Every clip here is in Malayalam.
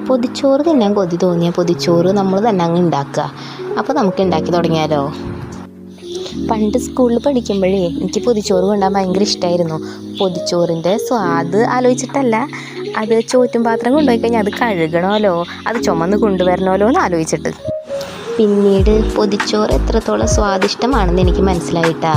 പൊതിച്ചോറ് തിന്നാൻ കൊതി തോന്നിയ പൊതിച്ചോറ് നമ്മൾ തന്നെ അങ്ങ് ഉണ്ടാക്കുക. അപ്പോൾ നമുക്ക് ഉണ്ടാക്കി തുടങ്ങിയാലോ. പണ്ട് സ്കൂളിൽ പഠിക്കുമ്പോഴേ എനിക്ക് പൊതിച്ചോറ് കൊണ്ടാൻ ഭയങ്കര ഇഷ്ടമായിരുന്നു. പൊതിച്ചോറിൻ്റെ സ്വാദ് ആലോചിച്ചിട്ടല്ല, അത് ചോറ്റും പാത്രം കൊണ്ടുപോയി കഴിഞ്ഞാൽ അത് കഴുകണമല്ലോ, അത് ചുമന്ന് കൊണ്ടുവരണമല്ലോ എന്ന് ആലോചിച്ചിട്ട്. പിന്നീട് പൊതിച്ചോറ് എത്രത്തോളം സ്വാദിഷ്ടമാണെന്ന് എനിക്ക് മനസ്സിലായിട്ടാ.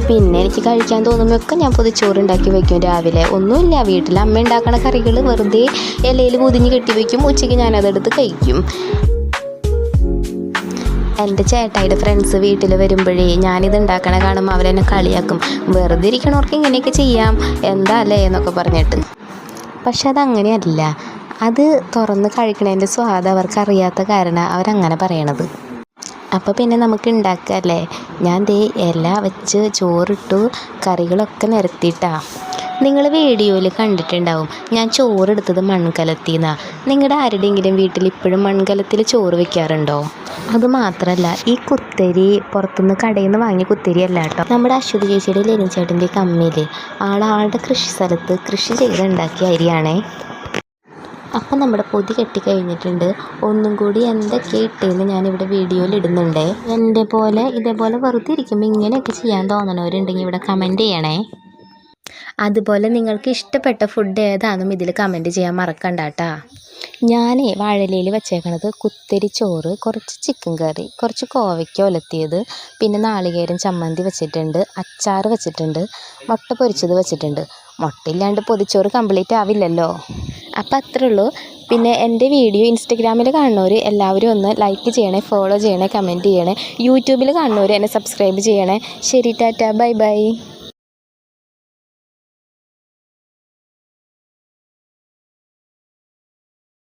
പിന്നെ എനിക്ക് കഴിക്കാൻ തോന്നുമ്പോഴൊക്കെ ഞാൻ പൊതിച്ചോറ് ഉണ്ടാക്കി വയ്ക്കും. രാവിലെ ഒന്നുമില്ല, വീട്ടിൽ അമ്മ ഉണ്ടാക്കണ കറികൾ വെറുതെ ഇലയിൽ പൊതിഞ്ഞ് കെട്ടി വയ്ക്കും. ഉച്ചയ്ക്ക് ഞാനതെടുത്ത് കഴിക്കും. എൻ്റെ ചേട്ടായിയുടെ ഫ്രണ്ട്സ് വീട്ടിൽ വരുമ്പോഴേ ഞാനിത് ഉണ്ടാക്കണ കാണുമ്പോൾ അവരെന്നെ കളിയാക്കും. വെറുതെ ഇരിക്കണവർക്ക് ഇങ്ങനെയൊക്കെ ചെയ്യാം, എന്താ അല്ലേ എന്നൊക്കെ പറഞ്ഞിട്ട്. പക്ഷെ അതങ്ങനെയല്ല, അത് തുറന്ന് കഴിക്കണതിൻ്റെ സ്വാദ് അവർക്കറിയാത്ത കാരണം അവരങ്ങനെ പറയണത്. അപ്പോൾ പിന്നെ നമുക്ക് ഉണ്ടാക്കാമല്ലേ. ഞാൻ ദേ ഇല വെച്ച് ചോറിട്ടു, കറികളൊക്കെ നിരത്തിയിട്ടാ. നിങ്ങൾ വീഡിയോയിൽ കണ്ടിട്ടുണ്ടാവും ഞാൻ ചോറെടുത്തത് മൺകലത്തിന്നാണ്. നിങ്ങളുടെ ആരുടെയെങ്കിലും വീട്ടിൽ ഇപ്പോഴും മൺകലത്തിൽ ചോറ് വെക്കാറുണ്ടോ? അതുമാത്രമല്ല, ഈ കുത്തരി പുറത്തുനിന്ന് കടയിൽ നിന്ന് വാങ്ങിയ കുത്തരി അല്ല കേട്ടോ. നമ്മുടെ അശ്വതി ചേച്ചിയുടെ ലെനിച്ചേട്ടൻ്റെ കമ്മിയിൽ ആളുടെ കൃഷി സ്ഥലത്ത് കൃഷി ചെയ്തുണ്ടാക്കിയ അരിയാണേ. അപ്പം നമ്മുടെ പൊതി കെട്ടിക്കഴിഞ്ഞിട്ടുണ്ട്. ഒന്നും കൂടി എന്തൊക്കെ ഇട്ടേന്ന് ഞാനിവിടെ വീഡിയോയിൽ ഇടുന്നുണ്ട്. എൻ്റെ പോലെ ഇതേപോലെ വെറുതെ ഇരിക്കുമ്പോൾ ഇങ്ങനെയൊക്കെ ചെയ്യാൻ തോന്നണവരുണ്ടെങ്കിൽ ഇവിടെ കമൻറ്റ് ചെയ്യണേ. അതുപോലെ നിങ്ങൾക്ക് ഇഷ്ടപ്പെട്ട ഫുഡ് ഏതാണെന്നും ഇതിൽ കമൻറ്റ് ചെയ്യാൻ മറക്കണ്ട കേട്ടോ. ഞാൻ വാഴയിലയിൽ വെച്ചേക്കണത് കുത്തരി ചോറ്, കുറച്ച് ചിക്കൻ കറി, കുറച്ച് കോവയ്ക്ക ഒലത്തിയത്, പിന്നെ നാളികേരം ചമ്മന്തി വെച്ചിട്ടുണ്ട്, അച്ചാർ വെച്ചിട്ടുണ്ട്, മുട്ട പൊരിച്ചത് വെച്ചിട്ടുണ്ട്. മുട്ടയില്ലാണ്ട് പൊതിച്ചോറ് കംപ്ലീറ്റ് ആവില്ലല്ലോ. അപ്പം അത്രേ ഉള്ളൂ. പിന്നെ എൻ്റെ വീഡിയോ ഇൻസ്റ്റഗ്രാമിൽ കാണുന്നവർ എല്ലാവരും ഒന്ന് ലൈക്ക് ചെയ്യണേ, ഫോളോ ചെയ്യണേ, കമൻറ്റ് ചെയ്യണേ. യൂട്യൂബിൽ കാണുന്നവർ എന്നെ സബ്സ്ക്രൈബ് ചെയ്യണേ. ശരി, ടാറ്റ, ബൈ ബൈ.